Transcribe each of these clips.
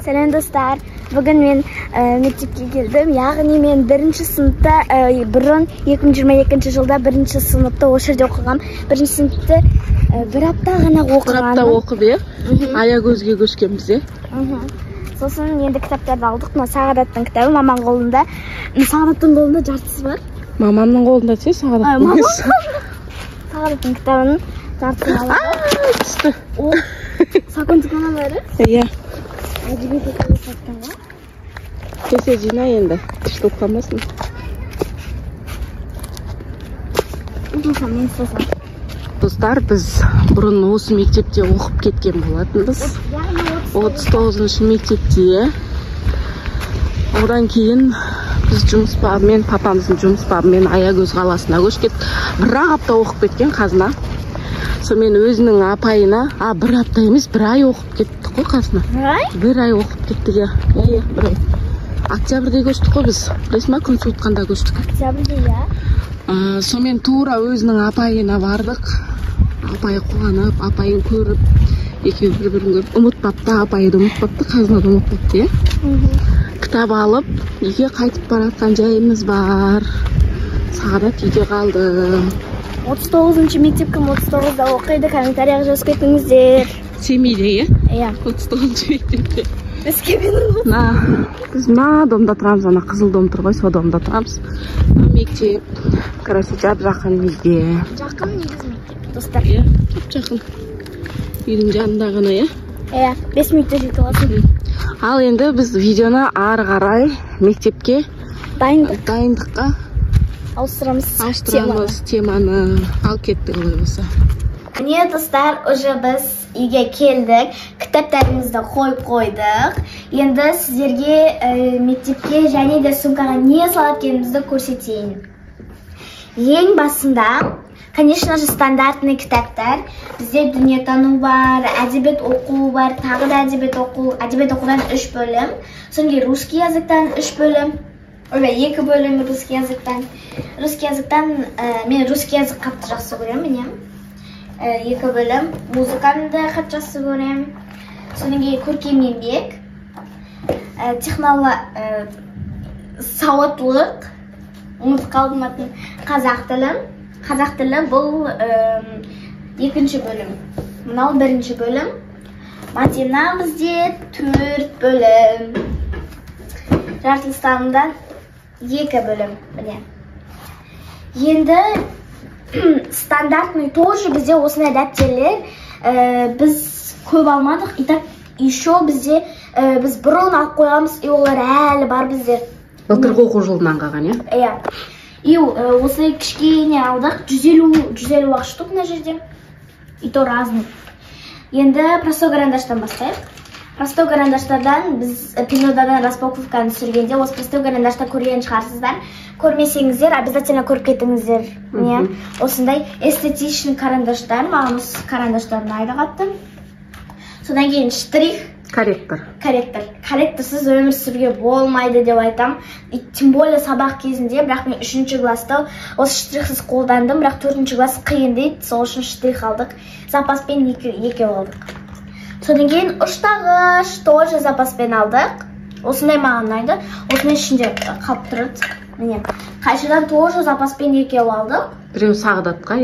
Сәлем достар. Бүгін мен мектепке келдім. Яғни мен бірінші сыныпта бұрын 2022 жылда бірінші сыныпта осы жерде оқыған. Бірінші сыныпта бір апта ғана оқыған. Бір апта оқып, Аягөзге көшкенбіз, Сосын енді кітаптарды алдық. Мына Сағадаттың кітабы маманың қолында. Сағадаттың қолында жартысы бар. Мамамның қолында Сағадаттың. Сағадаттың кітабының жартысын алдық. Түсті. Саконтикана бәрі? Иә. Әдебиет оқуға саттың ба? Кесе жина енді, түштіп қалмасын. Ұзылсам, мен ұзылсам. Достар, біз бұрын осы мектепте оқып кеткен болатынбыз. 39 мектепте. Одан кейін біз жұмыс бабымен, папамыздың жұмыс бабымен Аягөз қаласына көшкет. Бір апта оқып кеткен қазына. Сонымен өзінің апайына, бір апта емес, бір ай оқып кеттік қой қазына. Бір ай оқып кеттік, бір ай. Октябрьде көштік қой біз. Білесің ма, күн суытқанда көштік. Октябрьде, Сонымен тура өзінің апайына бардық. Апайы қуанып, апайын көріп, екеуі бір-бірін көріп, ұмытпапты, апайы да ұмытпапты, қазына да ұмытпапты, Кітап алып, үйге қайтып баратқан жайымыз бар. Сағадат үйде қалды. 39-шы мектеп кім 39-да оқиды, комментарияға жазып кетіңіздер. Семейде, Иә. 39-шы мектепте. Біз мына домда тұрамыз, ана қызыл дом тұр ғой, со домда тұрамыз. Мектеп, короче, жап-жақын үйге. Жақын негіз мектеп, достар. Жақын. Үйдің жанында ғана, 5 минутта жетіп аласың. Ал енді біз видеоны ары қарай мектепке дайындыққа ауыстырамыз теманы алып кеттік олай болса. Міне достар, уже біз үйге келдік, кітаптарымызды қойып қойдық. Енді сіздерге мектепке және де сумкаға не салып келгенімізді көрсетейін. Ең басында, конечно же, стандартный кітаптар. Бізде дүниетану бар, әдебиет оқу бар, тағы да әдебиет оқудан 3 бөлім. Соңғы русский языктан 3 бөлім. 2 бөлім русский языктан. Русский языктан мен русский язык қатты жақсы көремін, 2 бөлім. Музыканы да қатты жақсы көремін. Соңғы көркем еңбек, сауаттылық, ұмытып қалдым атын, қазақ тілі бұл 2-ші бөлім. Мынау 1-ші бөлім. Математика бізде 4 бөлім. Жаратылыстанудан 2 бөлім. Енді стандартный тоже бізде осындай дәптерлер біз көп алмадық. И так еще бізде біз бұрын алып қойғанбыз, и олар әлі бар бізде. Былтырғы оқу жылынан қалған, И осылай кішкене алдық, 150 ақ штук мына жерде. И то разный. Енді простой карандаштан бастайық. Простой карандаштардан біз пенодадан распаковканы түсіргенде, осы простой карандашта көрген шығарсыздар. Көрмесеңіздер, обязательно көріп кетіңіздер. Осындай эстетичный карандаштар, маған осы карандаштарын айдағатты. Содан кейін штрих. Корректорсыз өмір сүруге болмайды деп айтам. Тем более сабақ кезінде, бірақ мен 3-ші класста осы штрихсыз қолдандым, бірақ 4-ші класс қиын дейді, сол үшін штрих алдық. Запаспен 2 алдық. Содан кейін ұштағыш тоже запаспен алдық. Осындай маған ұнайды. Осындай ішінде қалып тұрады. Қайшыдан тоже запаспен 2 алдық. Біреу Сағадатқа,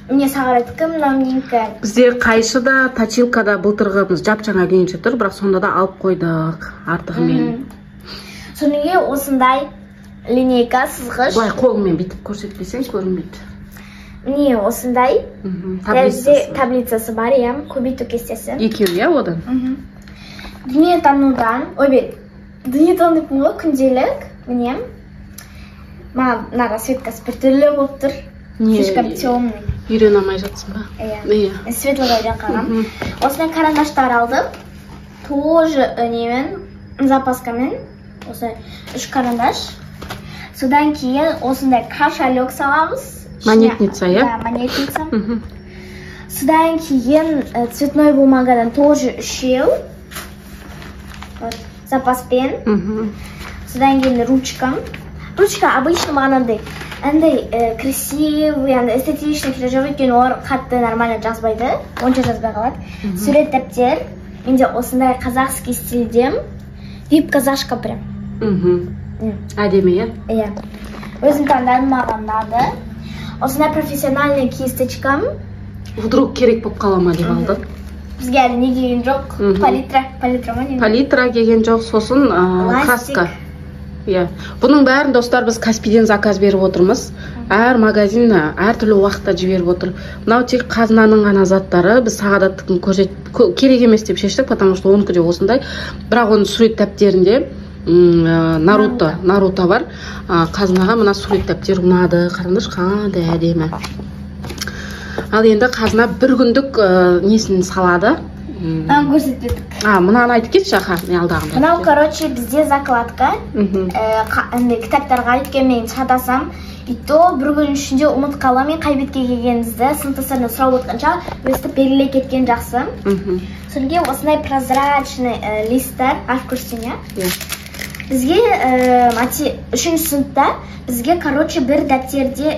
Мне Сағадатқа, мынауменікі. Бізде қайшыда, точилкада былтырғымыз жап-жаңа күйінше тұр, бірақ сонда да алып қойдық артығымен. Соныңе осындай линейка, сызғыш. Бұлай қолыңмен бітіп көрсетпесең көрінбейді. Міне осындай таблицасы бар, көбейту кестесі. 2, одан? Дүниетанудан, дүниетанудың ғой күнделік, міне. Мына расцветкасы бір түрлі болып тұр. Слишком темный. Үйрен алмай жатсың ба? Светловайдан қалған. Осындай карандаштар алдым. Тоже запаскамен. Осы 3 карандаш. Содан кейін осындай кошелек саламыз. Монетница, монетница. Содан кейін цветной бумагадан тоже 3. Запаспен. Содан кейін ручка. Ручка обычно мағынандай. Красивый, эстетичный, өйткені олар қатты нормально жазбайды, онша жазбай қалады. Сурет дәптер, менде осындай казахский стильде вип казашка прям. Әдемі, иә? Иә. Өзім таңдадым, маған ұнады. Осындай профессиональный кисточкам. Вдруг керек болып қала ма деп алдық. Бізге әлі не келген жоқ. Палитра ма не? Палитра келген жоқ, сосын краска. Иә. Бұның бәрін достар біз Каспийден заказ беріп отырмыз. Әр магазин әр түрлі уақытта жіберіп отыр. Мынау тек қазынаның ғана заттары. Біз сағадаттың керек емес деп шештік, потому что оныкі де осындай. Бірақ оның сурет дәптерінде Наруто бар. Қазынаға мына сурет дәптер ұнады. Қараңдаршы, қандай әдемі. Ал енді қазына бір күндік несін салады. Көрсетпедік. Мынаны айтып кетші, аха, не алдағым. Мынау, короче, бізде закладка. Кітаптарға өткенмен шатасам, и то бір күн ішінде ұмыт қаламын, қай бетке келгенімізді сыныптастарына сұрап отқанша өстіп белгілей кеткен жақсы. Сонге осындай прозрачный листтер ашып көрсетейін, иә? Бізге 3-ші сыныпта бізге, короче, бір дәптерде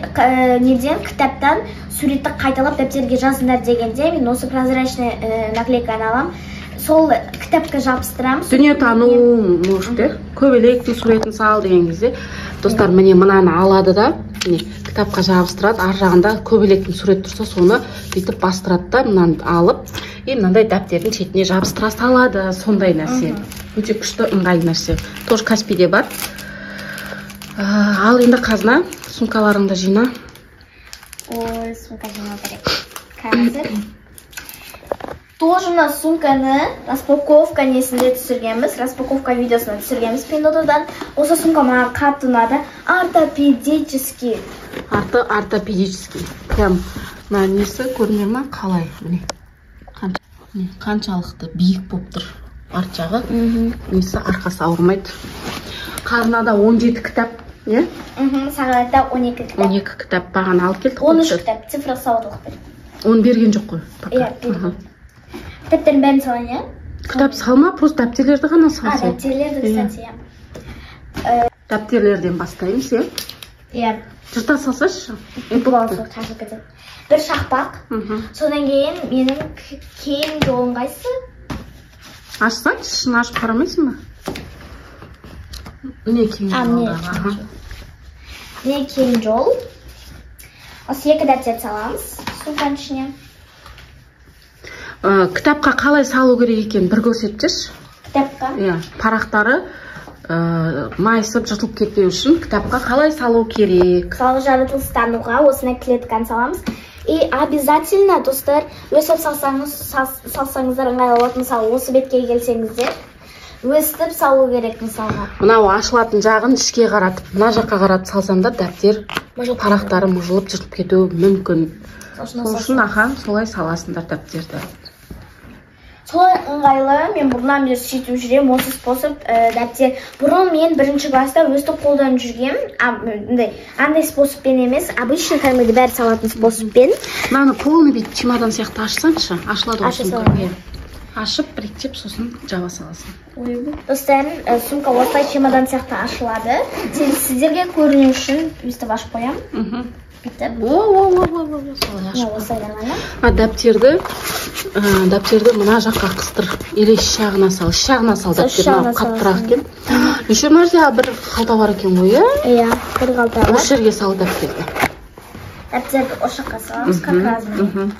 неден кітаптан суретті қайталап дәптерге жазыңдар дегенде, мен осы прозрачный наклейканы алам. Сол кітапқа жабыстырамыз. Дүние тану, может, көбелектің суретін сал деген кезде, достар, міне мынаны алады да, кітапқа жабыстырады, ар жағында көбелектің сурет тұрса, соны бүйтіп бастырады да, мынаны алып, мынандай дәптердің шетіне жабыстыра салады, сондай нәрсе. Өте күшті, ыңғайлы нәрсе. Тоже Каспийде бар. Ал енді қазына, сумкаларыңды жина. Ой, сумка жина керек. Қазір. Тоже мына сумканы распаковка несінде түсіргенбіз, распаковка видеосына түсіргенбіз Pinduodu'дан. Осы сумка маған қатты ұнады. Ортопедический. Ортопедический. Прям мына несі көрінер ма? Қалай? Міне. Қаншалықты биік болып тұр. Арт жағы. Несі арқасы ауырмайды. Қазынада 17 кітап, е? Сағадатта 12 кітап. 12 кітап бағана алып келдік. 13 кітап, цифра сауаттылық бер. Оны берген жоқ қой. Иә, берген. Кітаптерін бәрін салайын, иә? Кітап салма, просто дәптерлерді ғана салсын. Дәптерлерді кстати, иә. Дәптерлерден бастаймыз, иә? Иә. Жырта салсашы? Бір шақпақ. Содан кейін менің кең жолым қайсы? Ашсаңшы, шын ашып қарамайсың ба? Не кең жол? Не кең жол? Осы екі дәптер саламыз сумканың ішіне. Кітапқа қалай салу керек екен бір көрсетші? Кітапқа? Иә, парақтары майысып жыртылып кетпеу үшін кітапқа қалай салу керек? Мысалы жаратылыстануға осындай клетканы саламыз. И обязательно, достар, өсіп салсаңыздар ыңғайлы болады. Мысалы, осы бетке келсеңіздер, өстіп салу керек мысалға. Мынау ашылатын жағын ішке қаратып, мына жаққа қаратып салсаңдар, дәптер парақтары мұжылып жыртылып кетуі мүмкін. Сол үшін ахан солай саласыңдар дәптерді. Солай ыңғайлы, мен бұрыннан бері сөйтіп жүрем, осы способ дәптер. Бұрын мен бірінші класста өстіп қолданып жүргем, андай способпен емес, обычный кәдімгі бәрі салатын способпен. Мынаны полный бет чемодан сияқты ашсаңшы, ашылады ғой сумка. Ашып, біріктеп, сосын жаба саласың. Достар, сумка осылай чемодан сияқты ашылады. Сіздерге көріну үшін өстіп ашып қоям. Бүйтіп. Дәптерді мына жаққа қыстыр. Или шағына сал. Шағына сал дәптерді қаттырақ екен. Неше мәрте бір қалта бар екен ғой, иә? Иә, бір қалта бар. Осы жерге сал дәптерді. Дәптерді осы жаққа саламыз, как разный.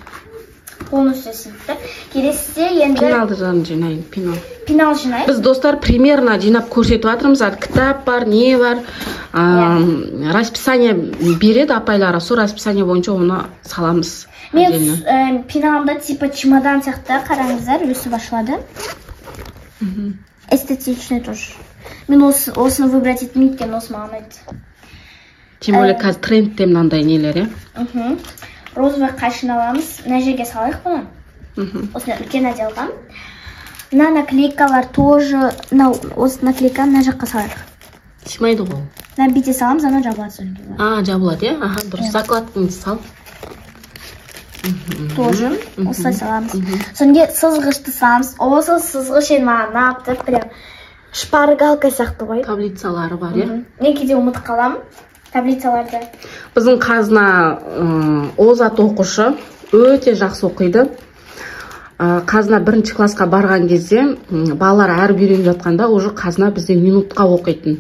Полностью сөйтті. Келесіде енді... Пеналды жинайын, пенал. Пенал жинайын. Біз, достар, примерно жинап көрсетіп жатырмыз. Кітап бар, не бар. Расписание береді апайлары. Сол расписание бойынша оны саламыз. Мен пеналымда типа чемодан сияқты қараңыздар, өсіп ашылады. Эстетичный тоже. Мен осыны выбрать етмейді, осы маған айтты. Тем более қазір трендте мынандай нелер, е? Розовый қайшын аламыз. Мына жерге салайық бұны. Осыны үлкен әделған. Мына наклейкалар тоже, осы наклейканы мына жаққа салайық. Симайды ғой. Мына бүйте саламыз, ана жабылады. Жабылады, е? Аха, дұрыс. Закладкаңды сал. Тоже осылай саламыз. Сонге сызғышты саламыз. Осы сызғыш енді маған нақты, прям шпаргалка сияқты ғой. Таблицалары бар, е? Мен кейде ұмытып қаламын. Таблицаларды. Біздің қазына озат оқушы өте жақсы оқиды. қазына бірінші классқа барған кезде балалар әріп үйреніп жатқанда уже қазына бізде минутқа оқитын.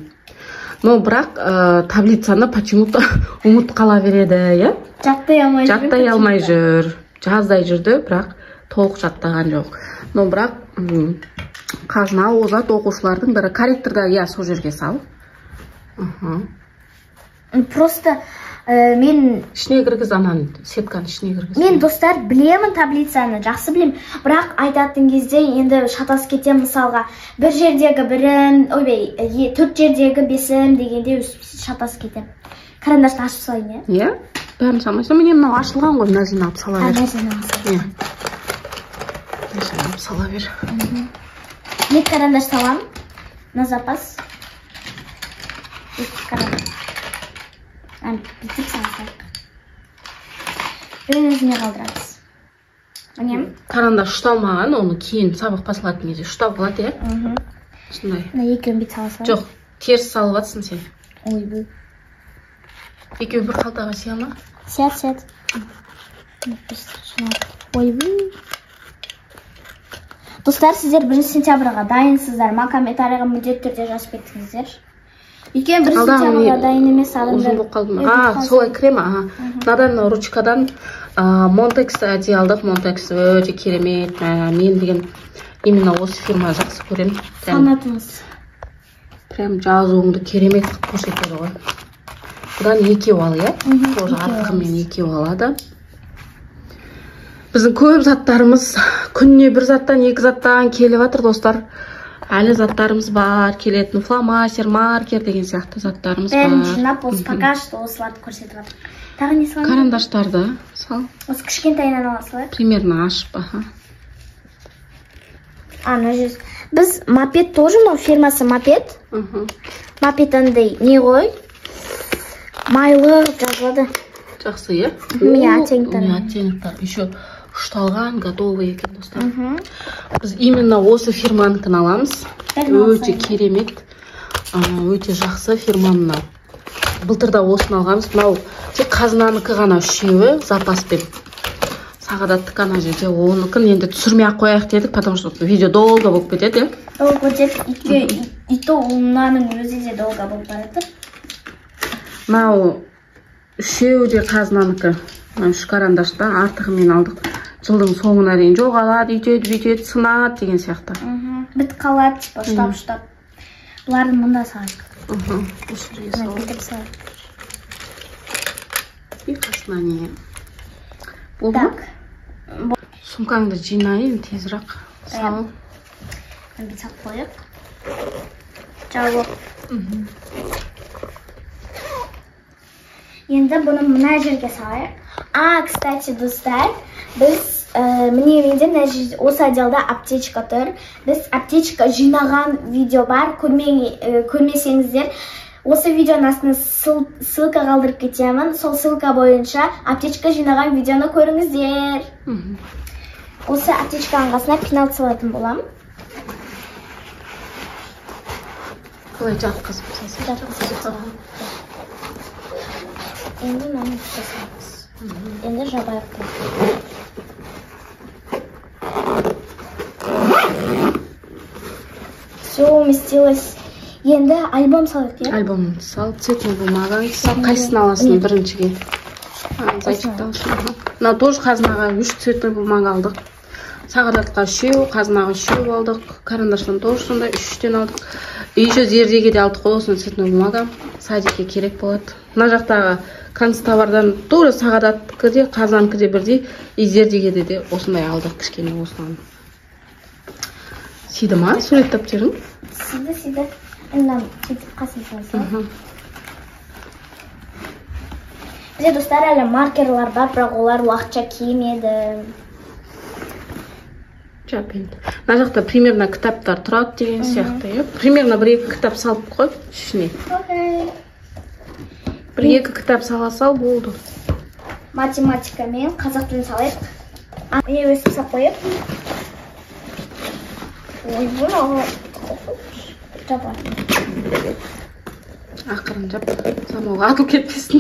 Но бірақ таблицаны почему-то ұмытып қала береді, иә? Жаттай алмай жүр. Жаздай жүрді, бірақ толық жаттаған жоқ. Но бірақ қазына озат оқушылардың бірі. Корректорда, иә, сол жерге сал. Просто мен ішіне кіргіз, ананы сетканы ішіне кіргіз. Мен достар білемін таблицаны, жақсы білем. Бірақ айтатын кезде енді шатас кетем, мысалға бір жердегі бірім, ойбай, төрт жердегі бесім дегенде шатас кетем. Карандашты ашып салайын, иә? Бәрін салмайсың. Міне мынау ашылған ғой, мына жинап сала бер. Жинап сала бер. Екі карандаш салам. На запас. Екі карандаш. Бітіп салсақ. Бірін өзіне қалдырамыз. Өнем? Карандаш ұшталмаған, оны кейін сабақ басылатын кезде ұштап қалады, иә? Сондай. Екеуін бет саласың. Жоқ, теріс салып атсың сен. Ой, бұл. Екеуі бір қалтаға сия ма? Сият. Ой, бұл. Достар, сіздер 1 сентябрьға дайынсыздар ма? Комментарийға міндетті түрде жазып кеттіңіздер. Екен 1 сентябрьға дайын емес ұзын болып қалды. Солай крема. Надан ручкадан Монтекс одеялдық. Монтекс өте керемет. Мен деген именно осы фирма жақсы көрем. Қанатыңыз. Прям жазуыңды керемет көрсетеді ғой. Бұдан екеу ал, иә? Тоже артығымен екеу алады. Біздің көп заттарымыз күніне бір заттан, екі заттан келіп жатыр, достар. Әлі заттарымыз бар, келетін фломастер, маркер деген сияқты заттарымыз бар. Бәрін жинап, осы пока что осыларды көрсетіп жатыр. Тағы не саламын? Карандаштарды сал. Осы кішкентайынан аласылар? Примерно ашып, аха. Біз мопед тоже, но фирмасы мопед. Мопед андай не ғой? Майлы жазылады. Жақсы, иә? Оттенктар. Еще ұшталған, готовы екен, достар. Біз именно осы фирманыкін аламыз. Өте керемет, өте жақсы фирманы. Былтырда осыны алғанбыз. Мынау тек қазынаныкі ғана үшеуі запаспен. Сағадаттық ана жерде оныкін енді түсірмей ақ қояйық дедік, потому что видео долго болып кетеді. Долго кетеді, и то мынаның өзі де долго болып барады. Мынау үшеуі де қазынаныкі. Үш карандашта артығымен алдық. Жылдың соңына дейін жоғалады, үйтеді, сынады деген сияқты. Біт қалады, ұштап. Бұлардың мұнда сағадық. И қасына не? Бұл ма? Сумкаңды жинайын, тезірақ сал. Бет сап қойып. Жауып. Енді бұны мұна жерге салайық. Кстати, достар, біз міне менде осы отделда аптечка тұр. Біз аптечка жинаған видео бар, көрмесеңіздер. Осы видеоның астына ссылка қалдырып кетемін. Сол ссылка бойынша аптечка жинаған видеоны көріңіздер. Осы аптечканың қасына пенал салатын болам. Қалай жатқызып салсың? Енді мені жасаймыз. Енді жабайық. Все уместилось. Енді альбом салайық, иә? Альбом сал, цветный бумага. Сал, қайсысын аласың біріншіге? Зайчикті алшын. Мына тоже қазынаға 3 цветный бумага алдық. Сағадатқа 3, қазынаға 3 алдық. Карандаштан тоже сонда 3-тен алдық. И еще зердеге де алдық қой, осыны цветный бумага. Садикке керек болады. Мына жақтағы канцтовардан тура сағадаттікі де, қазанкы де бірдей, и зердеге де осындай алдық кішкене осынан. Сиді ма? Суреттап терің? Сиді. Енді қасын салса. Бізде достар әлі маркерлар бар, бірақ олар уақытша киемеді. Жап енді. Мына жақта примерно кітаптар тұрады деген сияқты. Примерно 1-2 кітап салып қой ішіне. 1-2 кітап сала сал болды. Математика мен қазақ тілін салайық. Мені өсіп сап қойып. Ой, бұны жапа. Ақырын жап. Самауға атыл кетпесін.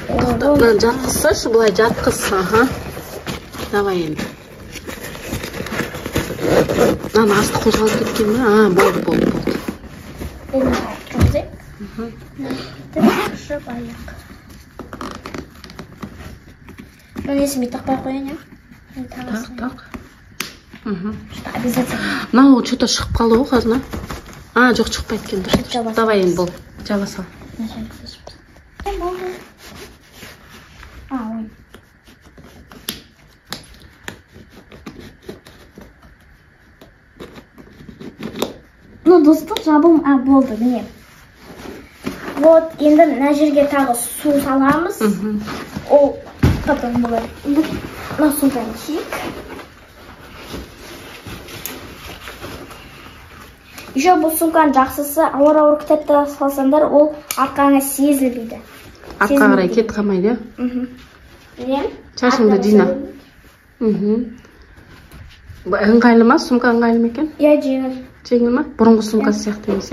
Тоқтатынан жатқызсашы, бұлай жатқызса. Давай енді. Ана асты қозғалып кеткен ме? Болды. Енді тұрғызайық. Тұрғызып аяқ. Оны есіме тақпай қоян, я? Так. Обязательно. Мынау что-то шығып қалды ғой қазір. Жоқ, шықпайды екен. Дұрыс. Давай енді бол. Жаба сал. Ой. Ну, достық жабым, болды, міне. Вот, енді мына жерге тағы су саламыз. Ол потом болады. Мына судан киік. Еще бұл сумканың жақсысы, ауыр кітапты салсаңдар, ол арқаңа сезілбейді. Артқа қарай кет қалмайды. Шашыңды жина. Ыңғайлы ма? Сумка ыңғайлы ма екен? Иә, жеңіл. Жеңіл ма? Бұрынғы сумкасы сияқты емес,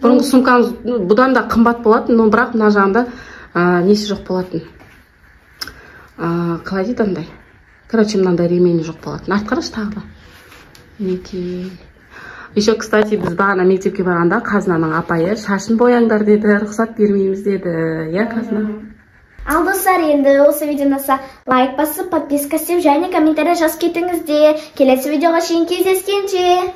бұрынғы сумкаңыз бұдан да қымбат болатын, но бірақ мына жағында несі жоқ болатын. Қалай дейді андай? Короче, мынандай ремені жоқ болатын. Арт қарашы тағы да. Мінекей. Еще, кстати, біз бағана мектепке барғанда Қазынаның апайы шашын бояңдар деді, рұқсат бермейміз деді. Я, Қазына? Ал достар, енді осы видеоны лайк басып, подписка істеп, және комментарий жазып кетіңіздер. Келесі видеоға шейін кездескенше.